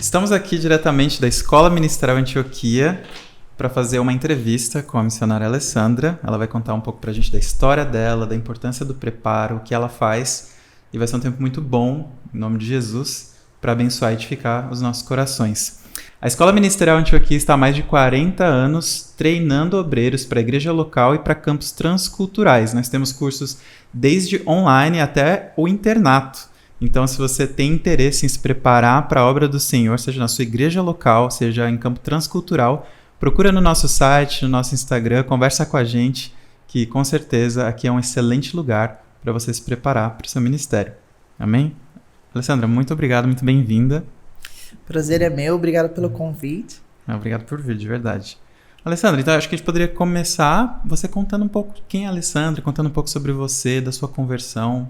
Estamos aqui diretamente da Escola Ministerial Antioquia para fazer uma entrevista com a missionária Alessandra. Ela vai contar um pouco para a gente da história dela, da importância do preparo, o que ela faz. E vai ser um tempo muito bom, em nome de Jesus, para abençoar e edificar os nossos corações. A Escola Ministerial Antioquia está há mais de 40 anos treinando obreiros para a igreja local e para campos transculturais. Nós temos cursos desde online até o internato. Então, se você tem interesse em se preparar para a obra do Senhor, seja na sua igreja local, seja em campo transcultural, procura no nosso site, no nosso Instagram, conversa com a gente, que com certeza aqui é um excelente lugar para você se preparar para o seu ministério. Amém? Alessandra, muito obrigado, muito bem-vinda. Prazer é meu, obrigado pelo convite. Obrigado por vir, de verdade. Alessandra, então acho que a gente poderia começar você contando um pouco quem é a Alessandra, contando um pouco sobre você, da sua conversão.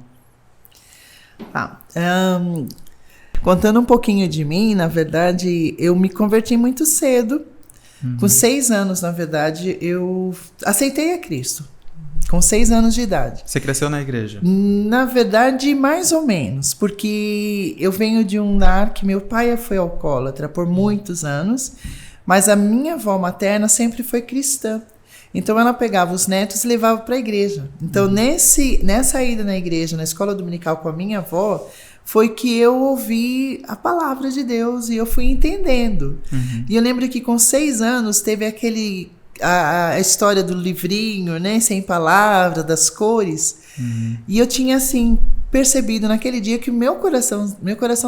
Contando um pouquinho de mim, na verdade, eu me converti muito cedo. Com 6 anos, na verdade, eu aceitei a Cristo. Com 6 anos de idade. Você cresceu na igreja? Na verdade, mais ou menos. Porque eu venho de um lar que meu pai foi alcoólatra por muitos anos, mas a minha avó materna sempre foi cristã. Então ela pegava os netos e levava para a igreja. Então nessa ida na igreja, na escola dominical com a minha avó, foi que eu ouvi a palavra de Deus e eu fui entendendo. E eu lembro que com 6 anos teve a história do livrinho, né, sem palavra, das cores. E eu tinha assim percebido naquele dia que meu coração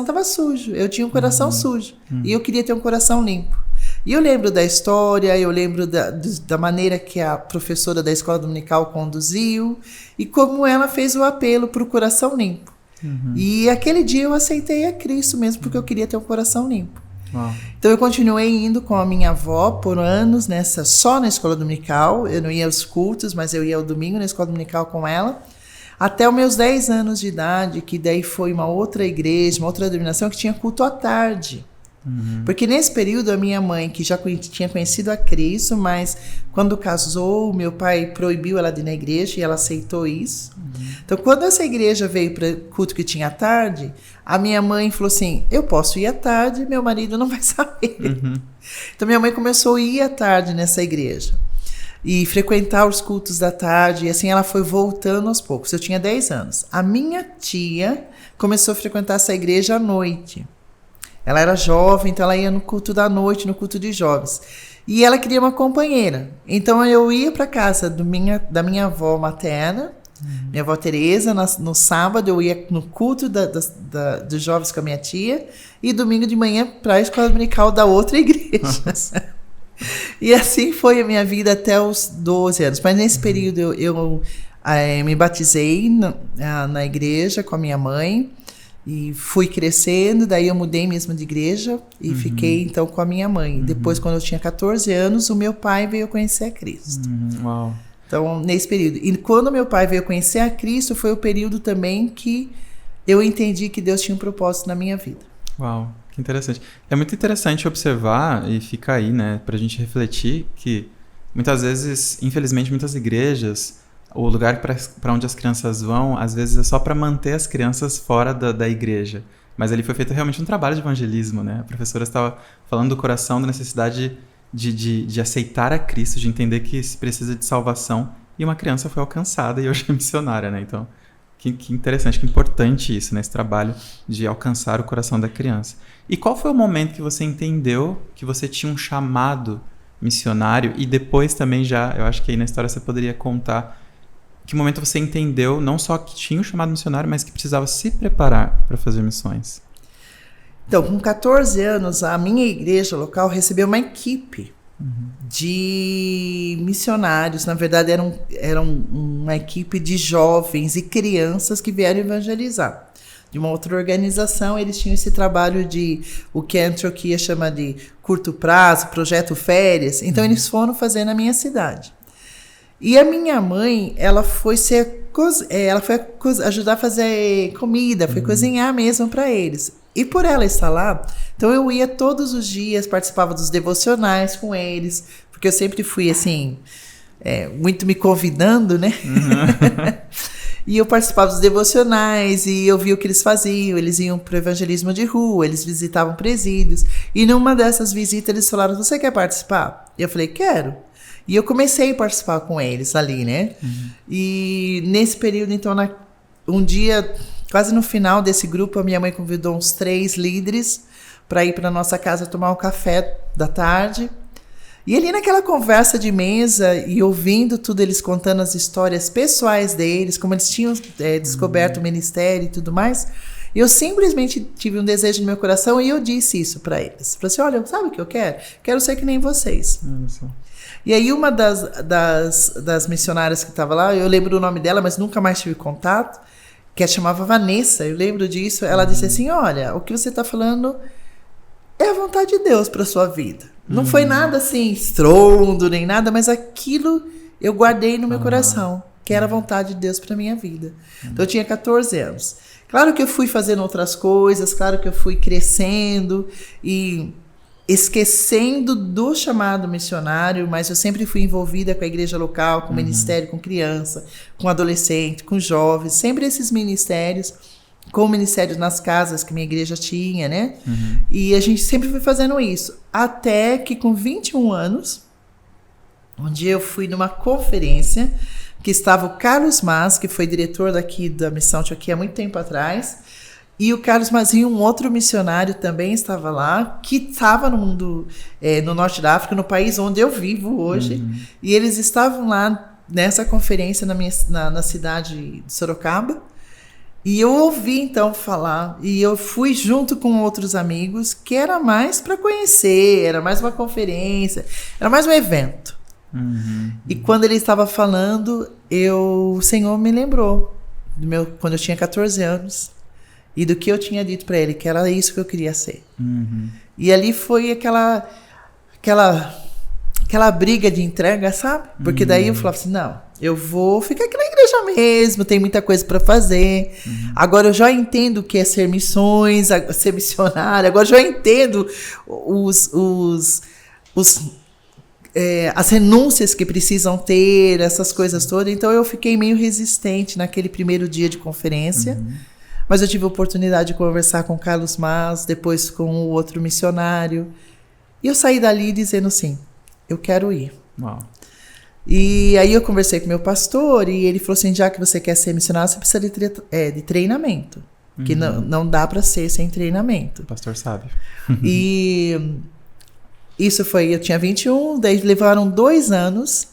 estava sujo. Eu tinha um coração sujo e eu queria ter um coração limpo. E eu lembro da história, eu lembro da maneira que a professora da escola dominical conduziu e como ela fez o apelo para o coração limpo. E aquele dia eu aceitei a Cristo mesmo porque eu queria ter um coração limpo. Uau. Então eu continuei indo com a minha avó por anos só na escola dominical. Eu não ia aos cultos, mas eu ia ao domingo na escola dominical com ela. Até os meus 10 anos de idade, que daí foi uma outra igreja, uma outra denominação que tinha culto à tarde. Porque nesse período a minha mãe, que já tinha conhecido a Cristo, mas quando casou, meu pai proibiu ela de ir na igreja e ela aceitou isso. Então quando essa igreja veio para o culto que tinha à tarde, a minha mãe falou assim, eu posso ir à tarde, meu marido não vai saber. Então minha mãe começou a ir à tarde nessa igreja e frequentar os cultos da tarde, e assim ela foi voltando aos poucos. Eu tinha 10 anos. A minha tia começou a frequentar essa igreja à noite. Ela era jovem, então ela ia no culto da noite, no culto de jovens. E ela queria uma companheira. Então eu ia para casa da minha avó materna, minha avó Tereza, no sábado eu ia no culto dos jovens com a minha tia, e domingo de manhã para a escola dominical da outra igreja. E assim foi a minha vida até os 12 anos. Mas nesse período eu me batizei na igreja com a minha mãe. E fui crescendo, daí eu mudei mesmo de igreja e fiquei então com a minha mãe. Depois, quando eu tinha 14 anos, o meu pai veio conhecer a Cristo. Uau. Então, nesse período. E quando meu pai veio conhecer a Cristo, foi o período também que eu entendi que Deus tinha um propósito na minha vida. Uau, que interessante. É muito interessante observar, e fica aí, né, pra gente refletir, que muitas vezes, infelizmente, muitas igrejas, o lugar para onde as crianças vão, às vezes é só para manter as crianças fora da igreja. Mas ali foi feito realmente um trabalho de evangelismo, né? A professora estava falando do coração, da necessidade de aceitar a Cristo, de entender que se precisa de salvação. E uma criança foi alcançada e hoje é missionária, né? Então, que interessante, que importante isso, né? Esse trabalho de alcançar o coração da criança. E qual foi o momento que você entendeu que você tinha um chamado missionário? E depois também já, eu acho que aí na história você poderia contar que momento você entendeu não só que tinha o chamado missionário, mas que precisava se preparar para fazer missões? Então, com 14 anos, a minha igreja local recebeu uma equipe de missionários. Na verdade, era uma equipe de jovens e crianças que vieram evangelizar. De uma outra organização, eles tinham esse trabalho de o que a Antioquia chama de curto prazo, projeto férias. Então, eles foram fazer na minha cidade. E a minha mãe, ela foi ajudar a fazer comida, foi cozinhar mesmo para eles. E por ela estar lá, então eu ia todos os dias, participava dos devocionais com eles, porque eu sempre fui assim, muito me convidando, né? E eu participava dos devocionais e eu via o que eles faziam. Eles iam para o evangelismo de rua, eles visitavam presídios. E numa dessas visitas eles falaram, você quer participar? E eu falei, quero. E eu comecei a participar com eles ali, né? E nesse período, então, um dia, quase no final desse grupo, a minha mãe convidou uns 3 líderes para ir para nossa casa tomar um café da tarde. E ali naquela conversa de mesa e ouvindo tudo, eles contando as histórias pessoais deles, como eles tinham descoberto o ministério e tudo mais, eu simplesmente tive um desejo no meu coração e eu disse isso para eles. Falei assim, olha, sabe o que eu quero? Quero ser que nem vocês. E aí uma das missionárias que estava lá, eu lembro o nome dela, mas nunca mais tive contato, que chamava Vanessa, eu lembro disso, ela disse assim, olha, o que você está falando é a vontade de Deus para sua vida. Não foi nada assim, estrondo, nem nada, mas aquilo eu guardei no meu coração, que era a vontade de Deus para minha vida. Então eu tinha 14 anos. Claro que eu fui fazendo outras coisas, claro que eu fui crescendo e esquecendo do chamado missionário, mas eu sempre fui envolvida com a igreja local, com o ministério, com criança, com adolescente, com jovens, sempre esses ministérios, com o ministério nas casas que minha igreja tinha, né? E a gente sempre foi fazendo isso. Até que com 21 anos, um dia eu fui numa conferência que estava o Carlos Mas, que foi diretor daqui da Missão Antioquia há muito tempo atrás, e o Carlos Mas e um outro missionário também estava lá, que estava no mundo, no norte da África, no país onde eu vivo hoje, e eles estavam lá nessa conferência na cidade de Sorocaba. E eu ouvi, então, falar, e eu fui junto com outros amigos, que era mais para conhecer, era mais uma conferência, era mais um evento. E quando ele estava falando, o Senhor me lembrou, quando eu tinha 14 anos, e do que eu tinha dito para ele, que era isso que eu queria ser. E ali foi aquela briga de entrega, sabe? Porque daí eu falava assim, não, eu vou ficar aqui na igreja mesmo, tem muita coisa para fazer. Agora eu já entendo o que é ser missões, ser missionário. Agora eu já entendo as renúncias que precisam ter, essas coisas todas. Então eu fiquei meio resistente naquele primeiro dia de conferência. Mas eu tive a oportunidade de conversar com o Carlos Mas, depois com o outro missionário. E eu saí dali dizendo assim, eu quero ir. Uau. E aí eu conversei com meu pastor e ele falou assim, já que você quer ser missionário, você precisa de treinamento. Que não dá para ser sem treinamento. O pastor sabe. E isso foi, eu tinha 21, daí levaram 2 anos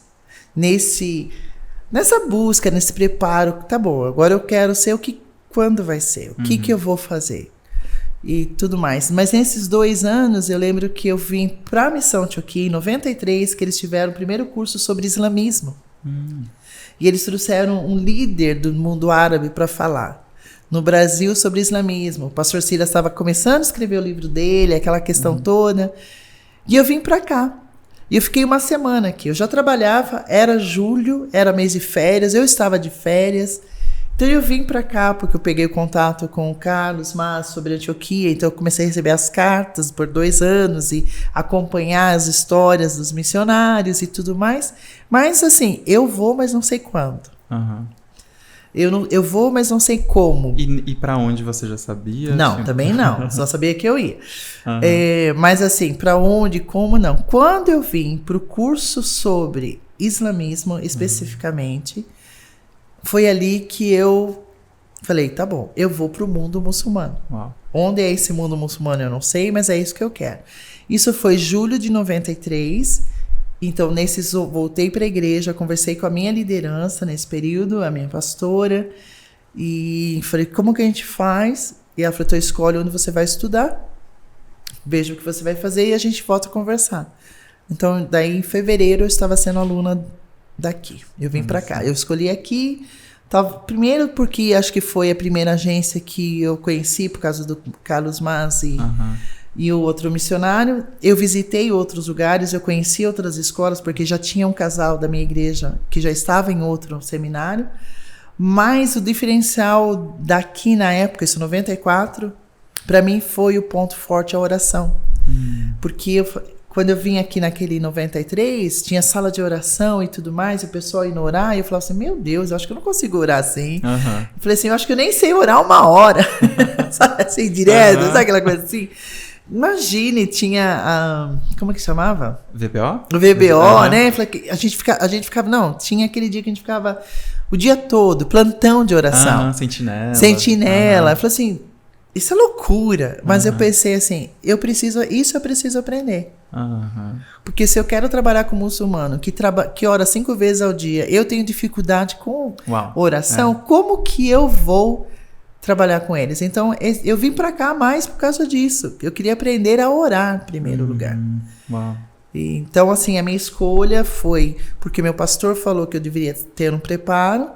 nessa busca, nesse preparo. Tá bom, agora eu quero ser quando vai ser, o que eu vou fazer. E tudo mais. Mas nesses 2 anos, eu lembro que eu vim para a Missão Antioquia em 93, que eles tiveram o primeiro curso sobre islamismo. E eles trouxeram um líder do mundo árabe para falar no Brasil sobre islamismo. O pastor Silas estava começando a escrever o livro dele, aquela questão toda. E eu vim para cá. E eu fiquei 1 semana aqui. Eu já trabalhava, era julho, era mês de férias, eu estava de férias. Então eu vim para cá porque eu peguei o contato com o Carlos Mas sobre Antioquia, então eu comecei a receber as cartas por 2 anos e acompanhar as histórias dos missionários e tudo mais. Mas assim, eu vou, mas não sei quando. Eu vou, mas não sei como. E para onde você já sabia? Não, também não. Só sabia que eu ia. Mas assim, para onde, como, não. Quando eu vim para o curso sobre islamismo, especificamente, foi ali que eu falei, tá bom, eu vou para o mundo muçulmano. Uau. Onde é esse mundo muçulmano eu não sei, mas é isso que eu quero. Isso foi julho de 93. Então, voltei para a igreja, conversei com a minha liderança nesse período, a minha pastora, e falei, como que a gente faz? E ela falou, então escolhe onde você vai estudar, veja o que você vai fazer e a gente volta a conversar. Então, daí em fevereiro eu estava sendo aluna daqui. Eu vim para cá. Eu escolhi aqui, primeiro porque acho que foi a primeira agência que eu conheci por causa do Carlos Mas e o outro missionário. Eu visitei outros lugares, eu conheci outras escolas, porque já tinha um casal da minha igreja que já estava em outro seminário. Mas o diferencial daqui na época, isso 94, para mim foi o ponto forte a oração. Porque quando eu vim aqui naquele 93, tinha sala de oração e tudo mais, e o pessoal ia orar, e eu falava assim, meu Deus, eu acho que eu não consigo orar assim. Uhum. Eu falei assim, eu acho que eu nem sei orar 1 hora. Sabe, assim, direto, sabe aquela coisa assim? Imagine, tinha como que chamava? VBO? O VBO, né? A gente ficava, não, tinha aquele dia que a gente ficava o dia todo, plantão de oração. Sentinela. Eu falei assim, isso é loucura. Mas eu pensei assim, eu preciso aprender. Porque se eu quero trabalhar com muçulmano, que ora 5 vezes ao dia, eu tenho dificuldade com oração, como que eu vou trabalhar com eles? Então, eu vim para cá mais por causa disso. Eu queria aprender a orar em primeiro lugar. Uau. Então, assim, a minha escolha foi porque meu pastor falou que eu deveria ter um preparo.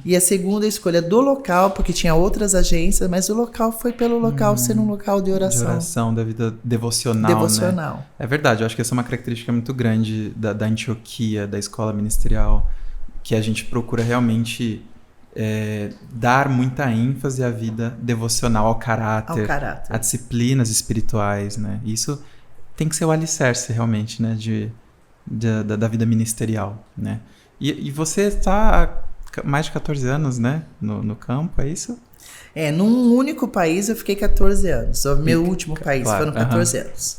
E a segunda escolha do local, porque tinha outras agências, mas o local foi pelo local ser um local de oração. De oração, da vida devocional, né? É verdade, eu acho que essa é uma característica muito grande da Antioquia, da escola ministerial, que a gente procura realmente dar muita ênfase à vida devocional, ao caráter. A disciplinas espirituais, né? Isso tem que ser o alicerce, realmente, né? Da vida ministerial, né? E você está há mais de 14 anos, né? No campo, é isso? Num único país eu fiquei 14 anos. O meu último país foram 14 anos.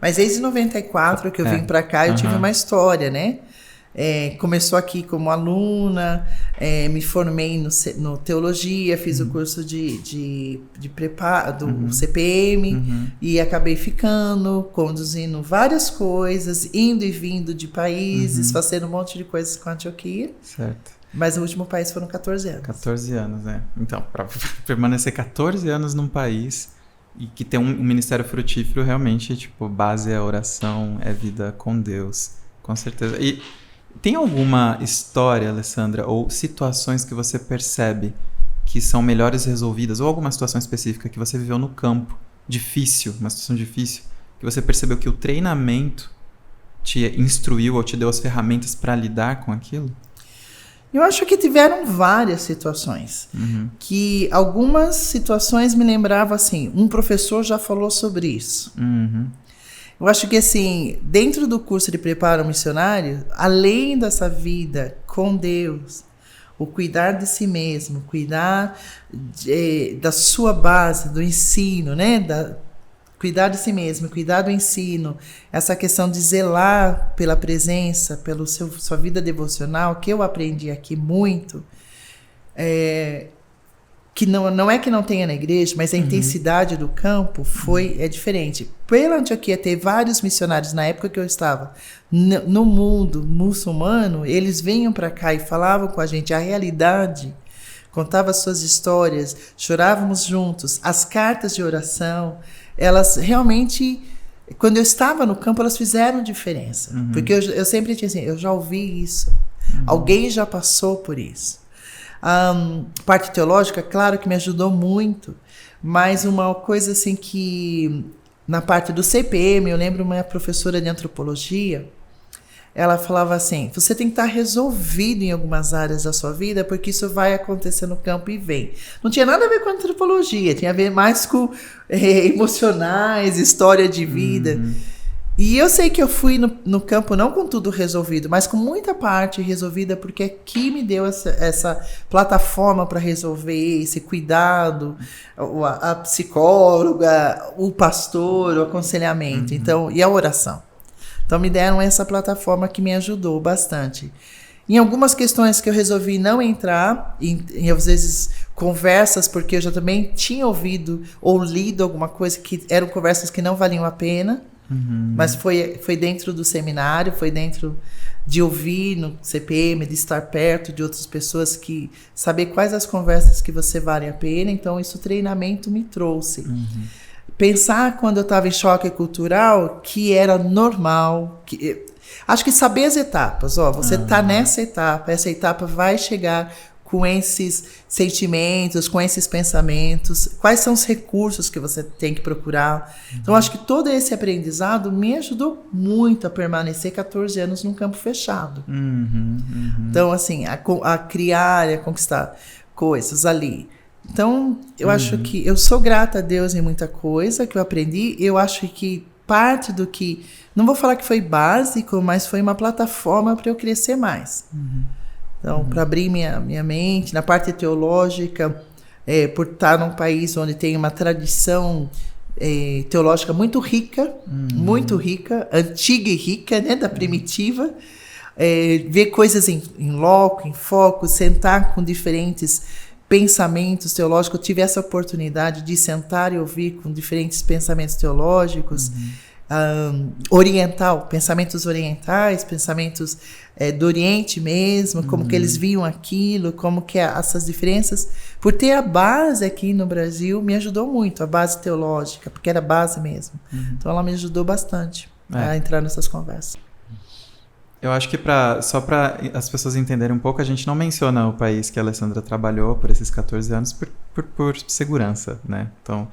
Mas desde 94 que eu vim para cá, eu tive uma história, né? Começou aqui como aluna, me formei no teologia, fiz o curso de preparo do CPM e acabei ficando, conduzindo várias coisas, indo e vindo de países, fazendo um monte de coisas com a Antioquia. Certo. Mas o último país foram 14 anos. 14 anos, né? Então, para permanecer 14 anos num país e que tem um ministério frutífero, realmente, tipo, base é oração, é vida com Deus, com certeza. E tem alguma história, Alessandra, ou situações que você percebe que são melhores resolvidas, ou alguma situação específica que você viveu no campo, uma situação difícil, que você percebeu que o treinamento te instruiu ou te deu as ferramentas para lidar com aquilo? Eu acho que tiveram várias situações, que algumas situações me lembravam assim, um professor já falou sobre isso. Eu acho que, assim, dentro do curso de preparo missionário, além dessa vida com Deus, o cuidar de si mesmo, cuidar da sua base, do ensino, né? Cuidar de si mesmo, cuidar do ensino, essa questão de zelar pela presença, pela sua vida devocional, que eu aprendi aqui muito, que não é que não tenha na igreja, mas a intensidade do campo é diferente. Pela Antioquia ter vários missionários na época que eu estava no mundo muçulmano, eles vinham para cá e falavam com a gente a realidade, contavam suas histórias, chorávamos juntos, as cartas de oração, elas realmente, quando eu estava no campo, elas fizeram diferença. Porque eu sempre tinha assim, eu já ouvi isso, alguém já passou por isso. Parte teológica, claro que me ajudou muito, mas uma coisa assim que, na parte do CPM, eu lembro uma professora de antropologia, ela falava assim, você tem que estar resolvido em algumas áreas da sua vida, porque isso vai acontecer no campo e vem. Não tinha nada a ver com antropologia, tinha a ver mais com emocionais, história de vida. E eu sei que eu fui no campo não com tudo resolvido, mas com muita parte resolvida, porque aqui me deu essa plataforma para resolver, esse cuidado, a psicóloga, o pastor, o aconselhamento, então, e a oração. Então me deram essa plataforma que me ajudou bastante. Em algumas questões que eu resolvi não entrar, em às vezes conversas, porque eu já também tinha ouvido ou lido alguma coisa que eram conversas que não valiam a pena, mas foi dentro do seminário, foi dentro de ouvir no CPM, de estar perto de outras pessoas, que saber quais as conversas que você vale a pena. Então isso, o treinamento me trouxe. Pensar quando eu estava em choque cultural que era normal, acho que saber as etapas, você está nessa etapa, essa etapa vai chegar com esses sentimentos, com esses pensamentos, quais são os recursos que você tem que procurar. Então, acho que todo esse aprendizado me ajudou muito a permanecer 14 anos num campo fechado. Então, assim, a criar e a conquistar coisas ali. Então, eu acho que eu sou grata a Deus em muita coisa que eu aprendi. Eu acho que parte do que, não vou falar que foi básico, mas foi uma plataforma para eu crescer mais. Então, para abrir minha mente, na parte teológica, por estar num país onde tem uma tradição teológica muito rica, antiga e rica, né, da primitiva, ver coisas em loco, em foco, sentar com diferentes pensamentos teológicos. Eu tive essa oportunidade de sentar e ouvir com diferentes pensamentos teológicos, pensamentos orientais, pensamentos do Oriente mesmo, como que eles viam aquilo, como que essas diferenças. Por ter a base aqui no Brasil, me ajudou muito, a base teológica, porque era base mesmo. Então ela me ajudou bastante a entrar nessas conversas. Eu acho que só para as pessoas entenderem um pouco, a gente não menciona o país que a Alessandra trabalhou por esses 14 anos por segurança, né? Então,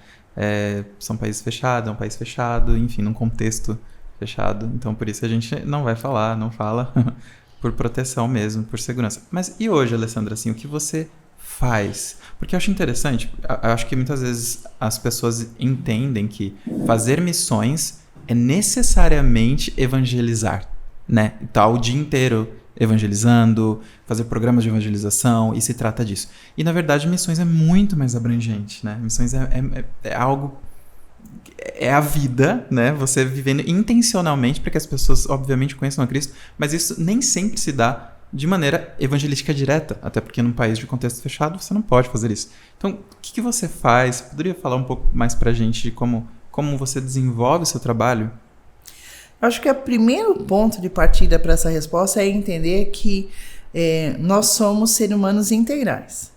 são países fechados, é um país fechado, enfim, num contexto fechado. Então, por isso a gente não fala, por proteção mesmo, por segurança. Mas e hoje, Alessandra, assim, o que você faz? Porque eu acho interessante, eu acho que muitas vezes as pessoas entendem que fazer missões é necessariamente evangelizar, né? Tá o dia inteiro evangelizando, fazer programas de evangelização, e se trata disso. E, na verdade, missões é muito mais abrangente, né? Missões é algo... É a vida, né? Você vivendo intencionalmente para que as pessoas, obviamente, conheçam a Cristo, mas isso nem sempre se dá de maneira evangelística direta, até porque num país de contexto fechado você não pode fazer isso. Então, o que você faz? Você poderia falar um pouco mais pra gente de como você desenvolve o seu trabalho? Acho que o primeiro ponto de partida para essa resposta é entender que nós somos seres humanos integrais.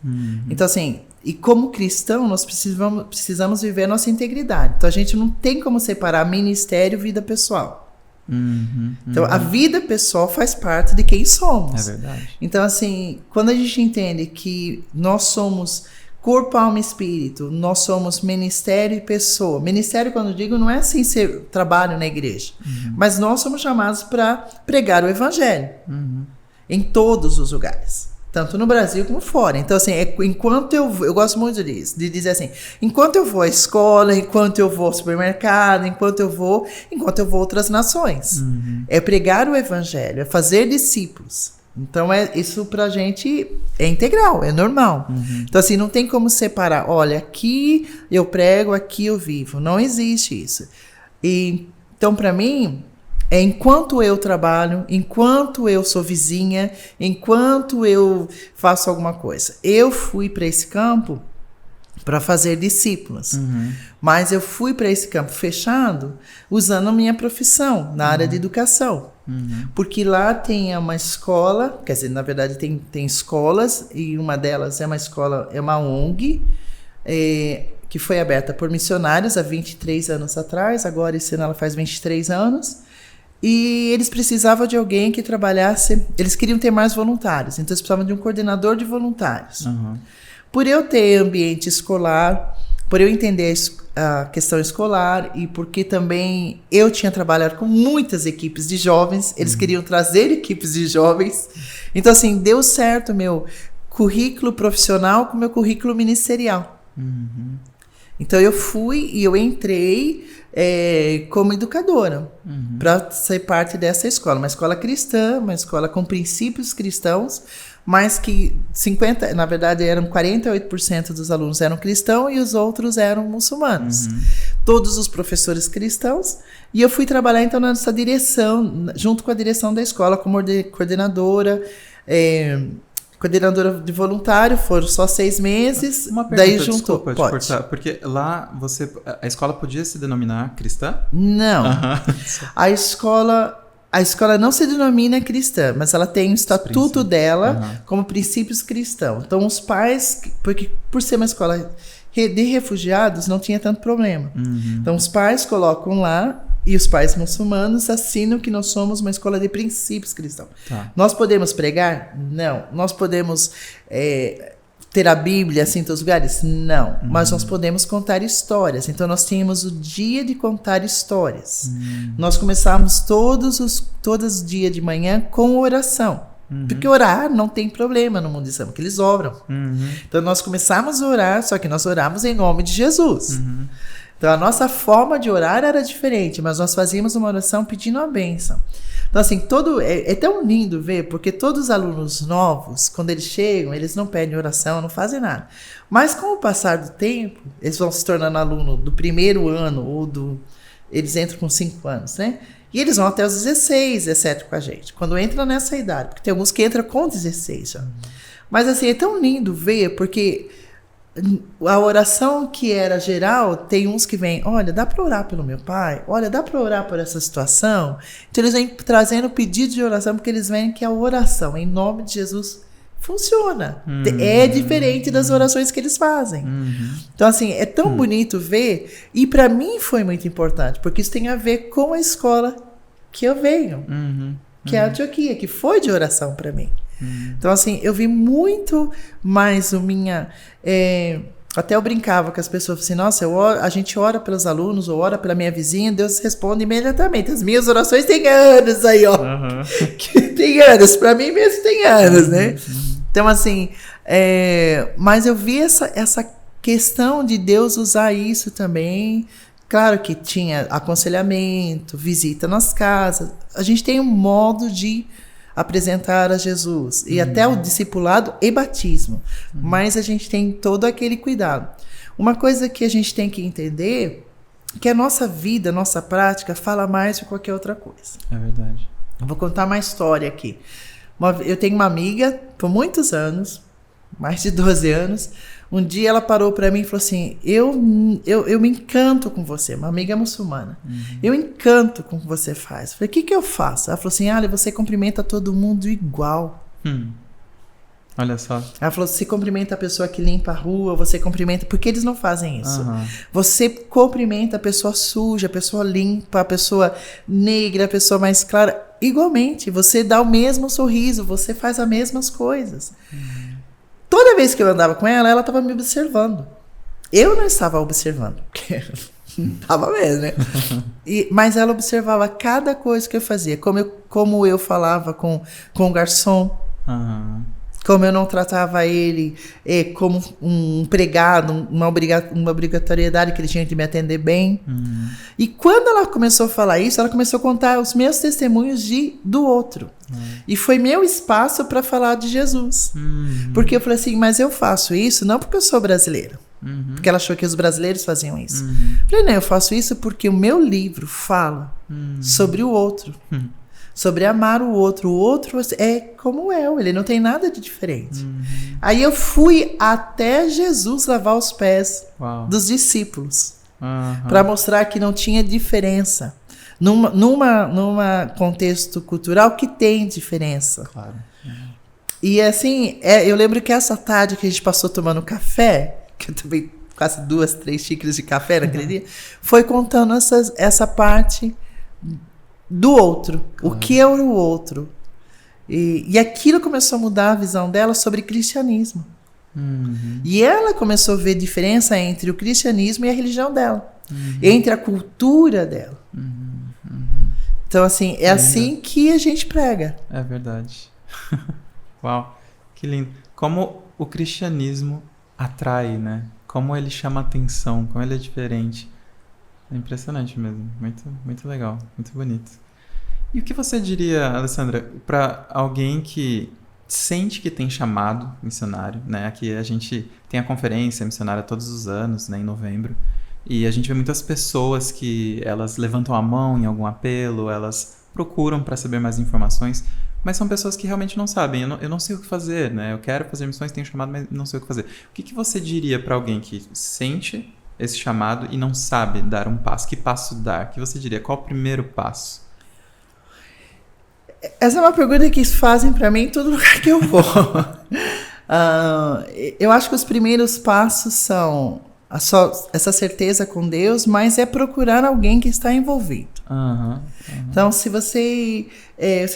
Então, assim, e como cristão, nós precisamos viver a nossa integridade. Então, a gente não tem como separar ministério e vida pessoal. Então, a vida pessoal faz parte de quem somos. É verdade. Então, assim, quando a gente entende que nós somos corpo, alma e espírito, nós somos ministério e pessoa. Ministério, quando eu digo, não é assim ser trabalho na igreja, mas nós somos chamados para pregar o evangelho em todos os lugares, tanto no Brasil como fora. Então, assim, enquanto eu gosto muito disso, de dizer assim, enquanto eu vou à escola, enquanto eu vou ao supermercado, enquanto eu vou a outras nações. É pregar o evangelho, é fazer discípulos. Então, isso pra gente é integral, é normal. Então, assim, não tem como separar. Olha, aqui eu prego, aqui eu vivo. Não existe isso. Então, pra mim, enquanto eu trabalho, enquanto eu sou vizinha, enquanto eu faço alguma coisa. Eu fui para esse campo para fazer discípulos. Mas eu fui para esse campo fechado usando a minha profissão na área de educação. Porque lá tem uma escola, quer dizer, na verdade tem escolas, e uma delas é uma ONG, que foi aberta por missionários há 23 anos atrás, agora esse ano ela faz 23 anos, e eles precisavam de alguém que trabalhasse, eles queriam ter mais voluntários, então eles precisavam de um coordenador de voluntários. Por eu ter ambiente escolar, por eu entender a questão escolar e porque também eu tinha trabalhado com muitas equipes de jovens, eles queriam trazer equipes de jovens. Então, assim, deu certo o meu currículo profissional com o meu currículo ministerial. Então, eu fui e eu entrei como educadora para ser parte dessa escola. Uma escola cristã, uma escola com princípios cristãos, mas que 48% dos alunos eram cristãos e os outros eram muçulmanos. Todos os professores cristãos. E eu fui trabalhar, então, nessa direção, junto com a direção da escola, como coordenadora, coordenadora de voluntário. Foram só 6 meses. Uma pergunta, daí juntou. Desculpa te cortar, porque lá a escola podia se denominar cristã? Não. A escola não se denomina cristã, mas ela tem o estatuto dela como princípios cristãos. Então, os pais, porque por ser uma escola de refugiados, não tinha tanto problema. Então, os pais colocam lá, e os pais muçulmanos assinam que nós somos uma escola de princípios cristãos. Nós podemos pregar? Não. Nós podemos ter a Bíblia assim em todos os lugares? Não. Mas nós podemos contar histórias. Então, nós tínhamos o dia de contar histórias. Nós começávamos todos os dias de manhã com oração. Porque orar não tem problema no mundo islâmico, eles oram. Então, nós começávamos a orar, só que nós orávamos em nome de Jesus. Então, a nossa forma de orar era diferente, mas nós fazíamos uma oração pedindo a bênção. Então, assim, é tão lindo ver, porque todos os alunos novos, quando eles chegam, eles não pedem oração, não fazem nada. Mas com o passar do tempo, eles vão se tornando aluno do primeiro ano, eles entram com 5 anos, né? E eles vão até os 16, 17 com a gente, quando entra nessa idade, porque tem alguns que entram com 16 já. Mas, assim, é tão lindo ver, porque a oração que era geral, tem uns que vêm, olha, dá para orar pelo meu pai? Olha, dá para orar por essa situação? Então eles vêm trazendo pedido de oração, porque eles veem que a oração, em nome de Jesus, funciona. É diferente das orações que eles fazem. Então, assim, é tão bonito ver, e para mim foi muito importante, porque isso tem a ver com a escola que eu venho, que é a Antioquia, que foi de oração para mim. Então, assim, eu vi muito mais até eu brincava com as pessoas, assim, nossa, a gente ora pelos alunos, ou ora pela minha vizinha, Deus responde imediatamente. As minhas orações têm anos aí, ó. Que tem anos, para mim mesmo tem anos, né? Então, assim, mas eu vi essa questão de Deus usar isso também. Claro que tinha aconselhamento, visita nas casas. A gente tem um modo de apresentar a Jesus, e até o discipulado e batismo, mas a gente tem todo aquele cuidado. Uma coisa que a gente tem que entender, que a nossa vida, a nossa prática fala mais de qualquer outra coisa. É verdade. Eu vou contar uma história aqui. Eu tenho uma amiga, por muitos anos, mais de 12 anos, um dia ela parou para mim e falou assim, eu me encanto com você, uma amiga muçulmana. Eu encanto com o que você faz. Eu falei, o que eu faço? Ela falou assim, você cumprimenta todo mundo igual. Olha só. Ela falou, você cumprimenta a pessoa que limpa a rua, você cumprimenta, porque eles não fazem isso. Você cumprimenta a pessoa suja, a pessoa limpa, a pessoa negra, a pessoa mais clara, igualmente. Você dá o mesmo sorriso, você faz as mesmas coisas. Toda vez que eu andava com ela, ela estava me observando. Eu não estava observando, porque não estava mesmo, né? Mas ela observava cada coisa que eu fazia, como eu falava com o garçom, como eu não tratava ele como um empregado, uma obrigatoriedade que ele tinha de me atender bem. E quando ela começou a falar isso, ela começou a contar os meus testemunhos do outro. E foi meu espaço para falar de Jesus. Porque eu falei assim, mas eu faço isso não porque eu sou brasileira. Porque ela achou que os brasileiros faziam isso. Eu falei, não, eu faço isso porque o meu livro fala sobre o outro. Sobre amar o outro. O outro é como eu, ele não tem nada de diferente. Aí eu fui até Jesus lavar os pés dos discípulos. Para mostrar que não tinha diferença. Numa contexto cultural que tem diferença. Claro. E assim, eu lembro que essa tarde que a gente passou tomando café, que eu tomei quase 2, 3 xícaras de café naquele dia, foi contando essa parte do outro, o que é o outro. E aquilo começou a mudar a visão dela sobre cristianismo. E ela começou a ver diferença entre o cristianismo e a religião dela, entre a cultura dela. Então, assim, é assim que a gente prega. É verdade. Uau, que lindo. Como o cristianismo atrai, né? Como ele chama atenção, como ele é diferente. É impressionante mesmo. Muito, muito legal, muito bonito. E o que você diria, Alessandra, para alguém que sente que tem chamado missionário, né? Aqui a gente tem a conferência missionária todos os anos, né, em novembro, e a gente vê muitas pessoas que elas levantam a mão em algum apelo, elas procuram para saber mais informações, mas são pessoas que realmente não sabem. Eu não sei o que fazer, né? Eu quero fazer missões, tenho chamado, mas não sei o que fazer. O que você diria para alguém que sente esse chamado e não sabe dar um passo? Que passo dar? O que você diria? Qual o primeiro passo? Essa é uma pergunta que fazem para mim em todo lugar que eu vou. Eu acho que os primeiros passos são essa certeza com Deus, mas é procurar alguém que está envolvido. Então, se você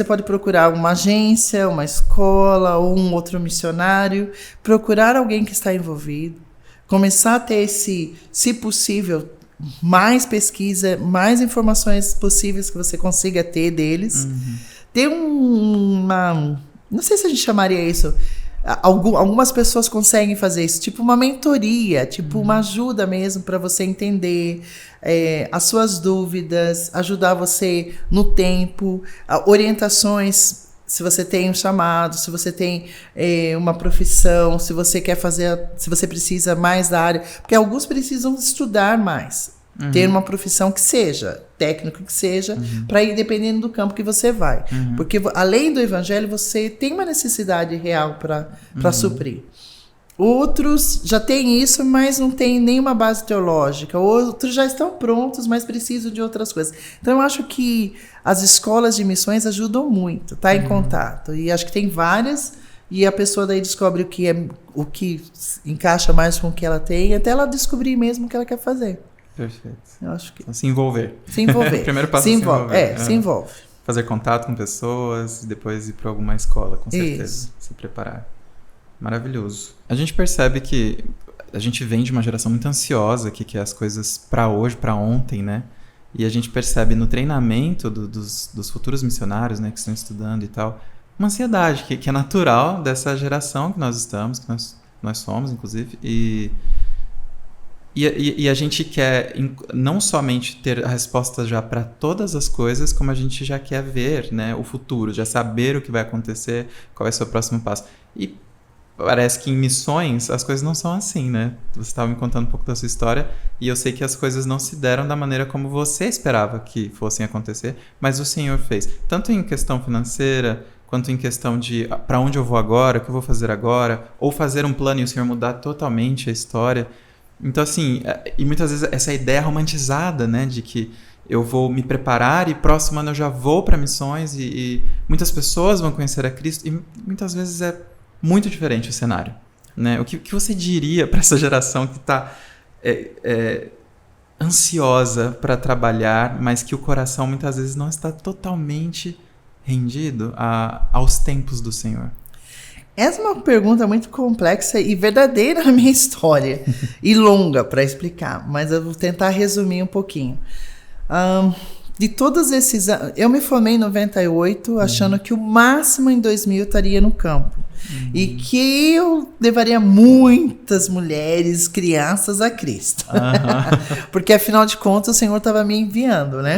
pode procurar uma agência, uma escola ou um outro missionário, procurar alguém que está envolvido, começar a ter se possível, mais pesquisa, mais informações possíveis que você consiga ter deles. Ter não sei se a gente chamaria isso, Algumas pessoas conseguem fazer isso, tipo uma mentoria, tipo uma ajuda mesmo para você entender as suas dúvidas, ajudar você no tempo, orientações, se você tem um chamado, se você tem uma profissão, se você quer fazer, se você precisa mais da área, porque alguns precisam estudar mais, ter uma profissão que seja, técnico que seja, para ir dependendo do campo que você vai. Porque além do evangelho, você tem uma necessidade real para suprir. Outros já têm isso, mas não têm nenhuma base teológica. Outros já estão prontos, mas precisam de outras coisas. Então, eu acho que as escolas de missões ajudam muito, tá em contato. E acho que tem várias, e a pessoa daí descobre o que encaixa mais com o que ela tem, até ela descobrir mesmo o que ela quer fazer. Perfeito. Eu acho que... Então, se envolver. Se envolver. O primeiro passo é se envolver. Se envolve. Fazer contato com pessoas e depois ir para alguma escola, com certeza. Isso. Se preparar. Maravilhoso. A gente percebe que a gente vem de uma geração muito ansiosa, que quer as coisas para hoje, para ontem, né? E a gente percebe no treinamento dos futuros missionários, né, que estão estudando e tal, uma ansiedade que é natural dessa geração que nós estamos, que nós somos, inclusive, e a gente quer não somente ter a resposta já para todas as coisas, como a gente já quer ver, né, o futuro, já saber o que vai acontecer, qual vai ser o próximo passo. E parece que em missões as coisas não são assim, né? Você estava me contando um pouco da sua história e eu sei que as coisas não se deram da maneira como você esperava que fossem acontecer, mas o Senhor fez. Tanto em questão financeira, quanto em questão de para onde eu vou agora, o que eu vou fazer agora, ou fazer um plano e o Senhor mudar totalmente a história. Então, assim, e muitas vezes essa ideia romantizada, né, de que eu vou me preparar e próximo ano eu já vou para missões e muitas pessoas vão conhecer a Cristo e muitas vezes é muito diferente o cenário, né? O que você diria para essa geração que está ansiosa para trabalhar, mas que o coração muitas vezes não está totalmente rendido aos tempos do Senhor? Essa é uma pergunta muito complexa e verdadeira na minha história e longa para explicar, mas eu vou tentar resumir um pouquinho. De todos esses anos, eu me formei em 98, achando que o máximo em 2000 eu estaria no campo. E que eu levaria muitas mulheres, crianças a Cristo. Porque, afinal de contas, o Senhor estava me enviando, né?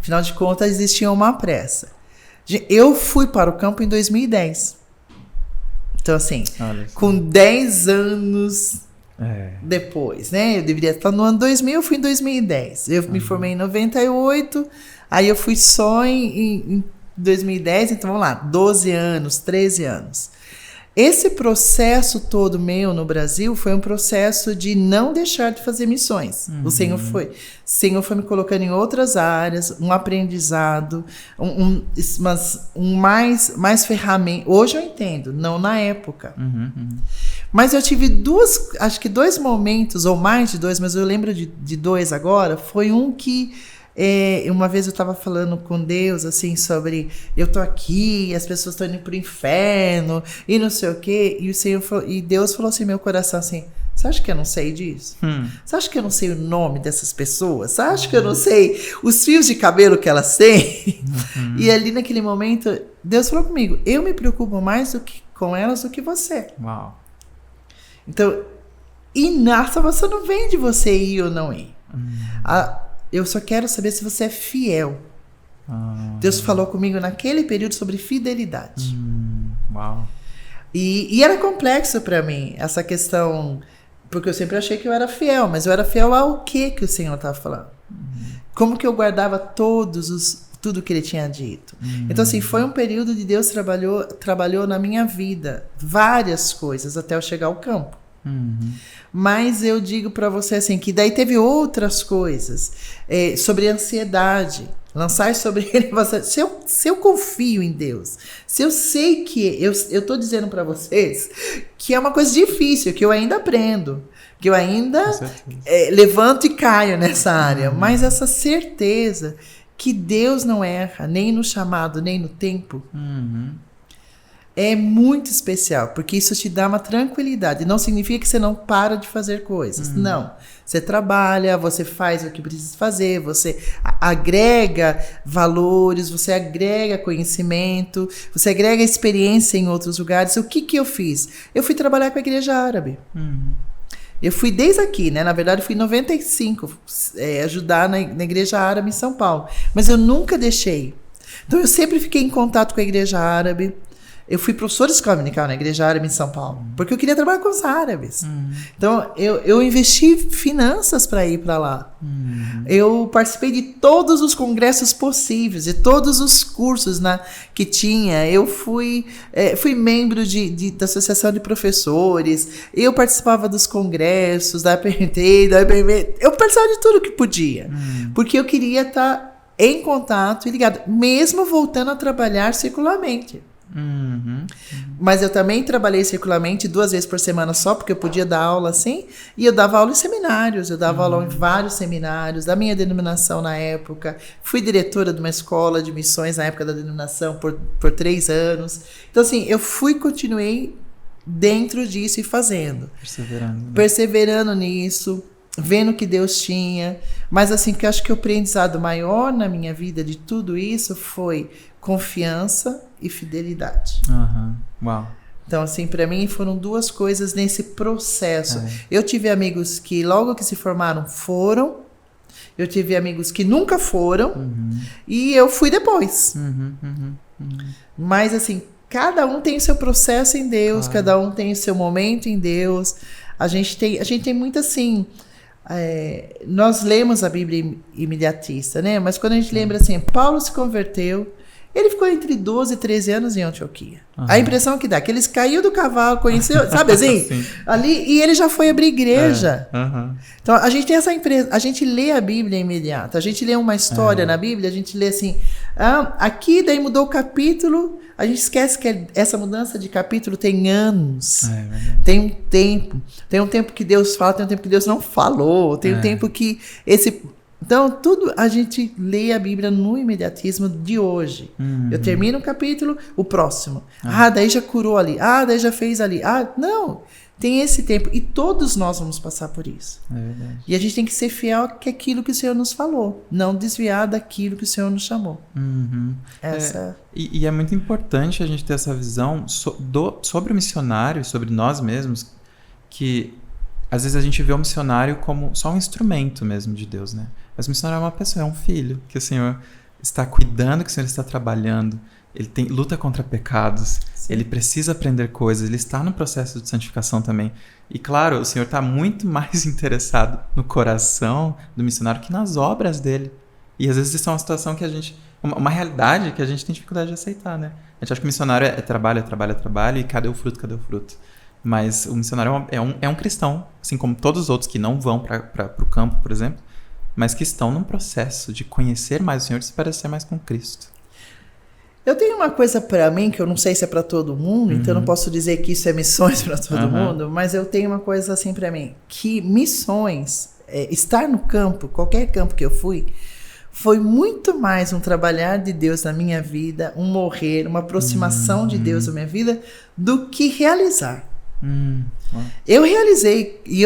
Afinal de contas, existia uma pressa. Eu fui para o campo em 2010. Então, assim, com 10 anos depois, né? Eu deveria estar no ano 2000, eu fui em 2010. Eu me formei em 98, aí eu fui só em 2010, então vamos lá, 12 anos, 13 anos. Esse processo todo meu no Brasil foi um processo de não deixar de fazer missões. O Senhor foi me colocando em outras áreas, um aprendizado, mais ferramenta. Hoje eu entendo, não na época. Mas eu tive acho que 2 momentos, ou mais de 2, mas eu lembro de 2 agora. Foi um que uma vez eu estava falando com Deus assim sobre eu tô aqui, as pessoas estão indo pro inferno e não sei o quê, e o Senhor e Deus falou assim no meu coração assim: você acha que eu não sei disso? Você acha que eu não sei o nome dessas pessoas? Você acha que eu não sei os fios de cabelo que elas têm? E ali naquele momento Deus falou comigo: eu me preocupo mais com elas do que você. Uau. Então, você não vem de você ir ou não ir. Eu só quero saber se você é fiel. Deus falou comigo naquele período sobre fidelidade. Uau. E era complexo para mim essa questão, porque eu sempre achei que eu era fiel, mas eu era fiel ao que o Senhor estava falando. Como que eu guardava tudo que Ele tinha dito. Então, assim, foi um período de Deus trabalhou na minha vida várias coisas até eu chegar ao campo. Mas eu digo para você assim, que daí teve outras coisas sobre ansiedade, lançar sobre ele. Se eu confio em Deus, se eu sei que eu estou dizendo para vocês que é uma coisa difícil, que eu ainda aprendo, que eu ainda levanto e caio nessa área, mas essa certeza que Deus não erra nem no chamado nem no tempo, É muito especial, porque isso te dá uma tranquilidade. Não significa que você não para de fazer coisas. Não. Você trabalha, você faz o que precisa fazer, você agrega valores, você agrega conhecimento, você agrega experiência em outros lugares. O que eu fiz? Eu fui trabalhar com a igreja árabe. Eu fui desde aqui, né? Na verdade, eu fui em 95 ajudar na igreja árabe em São Paulo. Mas eu nunca deixei. Então, eu sempre fiquei em contato com a igreja árabe. Eu fui professora de escola dominical na igreja árabe em São Paulo, porque eu queria trabalhar com os árabes. Então, eu investi finanças para ir para lá. Eu participei de todos os congressos possíveis, de todos os cursos que tinha. Eu fui membro da Associação de Professores, eu participava dos congressos, da APMT, da IBM. Eu participava de tudo que podia, porque eu queria estar em contato e ligado, mesmo voltando a trabalhar circularmente. Mas eu também trabalhei circularmente 2 vezes por semana só, porque eu podia dar aula assim, e eu dava aula em seminários, eu dava aula em vários seminários da minha denominação na época. Fui diretora de uma escola de missões na época da denominação por 3 anos. Então, assim, continuei dentro disso e fazendo. Perseverando nisso, vendo o que Deus tinha. Mas, assim, que eu acho que o aprendizado maior na minha vida de tudo isso foi confiança e fidelidade. Uau. Então, assim, para mim foram 2 coisas nesse processo. Eu tive amigos que logo que se formaram foram. Eu tive amigos que nunca foram. E eu fui depois. Mas, assim, cada um tem o seu processo em Deus, cada um tem o seu momento em Deus. A gente tem muito assim... nós lemos a Bíblia imediatista, né? Mas quando a gente lembra assim, Paulo se converteu, ele ficou entre 12 e 13 anos em Antioquia. A impressão que dá, que eles caiu do cavalo, conheceu, sabe assim? Ali, e ele já foi abrir igreja. Então, a gente tem essa impressão, a gente lê a Bíblia imediata, a gente lê uma história na Bíblia, a gente lê assim, aqui daí mudou o capítulo, a gente esquece que essa mudança de capítulo tem anos, tem um tempo que Deus fala, tem um tempo que Deus não falou, tem um tempo que Então, tudo a gente lê a Bíblia no imediatismo de hoje. Eu termino o capítulo, o próximo. Daí já curou ali. Daí já fez ali. Não. Tem esse tempo. E todos nós vamos passar por isso. É verdade. E a gente tem que ser fiel àquilo que o Senhor nos falou. Não desviar daquilo que o Senhor nos chamou. E é muito importante a gente ter essa visão sobre o missionário, sobre nós mesmos, que às vezes a gente vê o missionário como só um instrumento mesmo de Deus, né? Mas o missionário é uma pessoa, é um filho que o Senhor está cuidando, que o Senhor está trabalhando. Ele luta contra pecados, ele precisa aprender coisas, ele está no processo de santificação também. E claro, o Senhor está muito mais interessado no coração do missionário que nas obras dele. E às vezes isso é uma situação que uma realidade que a gente tem dificuldade de aceitar, né? A gente acha que o missionário é trabalho, e cadê o fruto? Mas o missionário é um cristão, assim como todos os outros que não vão para o campo, por exemplo, mas que estão num processo de conhecer mais o Senhor e se parecer mais com Cristo. Eu tenho uma coisa para mim, que eu não sei se é para todo mundo, então eu não posso dizer que isso é missões para todo mundo, mas eu tenho uma coisa assim para mim, que missões, estar no campo, qualquer campo que eu fui, foi muito mais um trabalhar de Deus na minha vida, um morrer, uma aproximação de Deus na minha vida, do que realizar. Eu realizei, e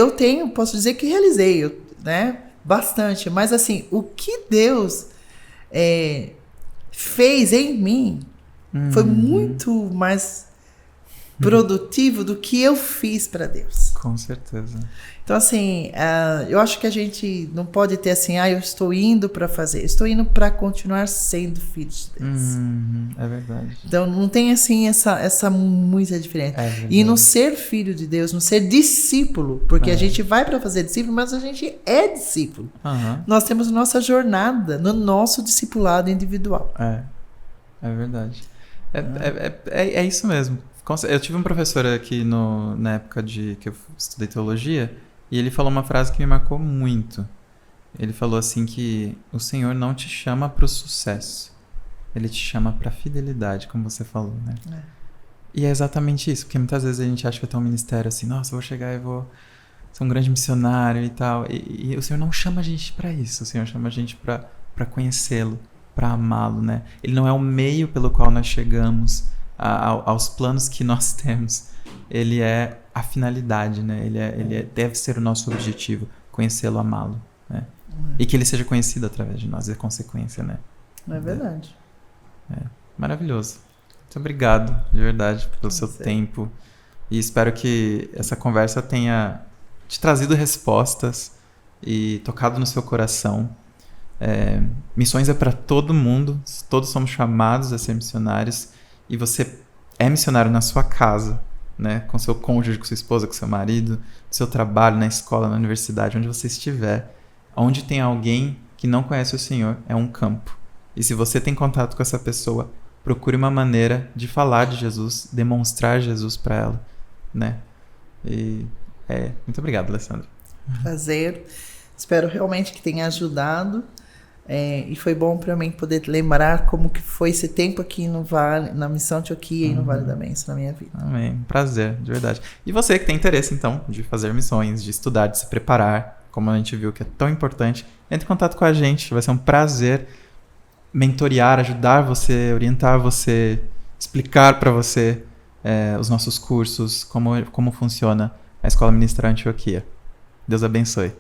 posso dizer que realizei, né? Bastante, mas assim, o que Deus fez em mim foi muito mais produtivo do que eu fiz para Deus. Com certeza. Então, assim, eu acho que a gente não pode ter assim, eu estou indo para fazer, estou indo para continuar sendo filho de Deus. É verdade. Então, não tem assim essa muita diferença. E no ser filho de Deus, no ser discípulo, porque a gente vai para fazer discípulo, mas a gente é discípulo. Nós temos nossa jornada no nosso discipulado individual. É verdade. É isso mesmo. Eu tive um professor aqui na época que eu estudei teologia, e ele falou uma frase que me marcou muito. Ele falou assim que o Senhor não te chama para o sucesso, Ele te chama para a fidelidade, como você falou, né? E é exatamente isso, porque muitas vezes a gente acha que vai ter um ministério assim, nossa, eu vou chegar e vou ser um grande missionário e tal, e o Senhor não chama a gente para isso, o Senhor chama a gente para conhecê-lo, para amá-lo, né? Ele não é o meio pelo qual nós chegamos, aos planos que nós temos. Ele é a finalidade, né? Deve ser o nosso objetivo, conhecê-lo, amá-lo, né? E que ele seja conhecido através de nós, é consequência, né? É verdade. Maravilhoso. Muito obrigado, de verdade, pelo seu tempo. E espero que essa conversa tenha te trazido respostas e tocado no seu coração. Missões é para todo mundo, todos somos chamados a ser missionários, e você é missionário na sua casa, né? Com seu cônjuge, com sua esposa, com seu marido, no seu trabalho, na escola, na universidade, onde você estiver. Onde tem alguém que não conhece o Senhor, é um campo. E se você tem contato com essa pessoa, procure uma maneira de falar de Jesus, demonstrar Jesus para ela, né? Muito obrigado, Alessandra. Prazer. Espero realmente que tenha ajudado. E foi bom para mim poder lembrar como que foi esse tempo aqui no Vale, na Missão Antioquia e no Vale da Bênção na minha vida. Amém. Prazer, de verdade. E você que tem interesse, então, de fazer missões, de estudar, de se preparar, como a gente viu que é tão importante, entre em contato com a gente. Vai ser um prazer mentorear, ajudar você, orientar você, explicar para você os nossos cursos, como funciona a Escola Ministerial Antioquia. Deus abençoe.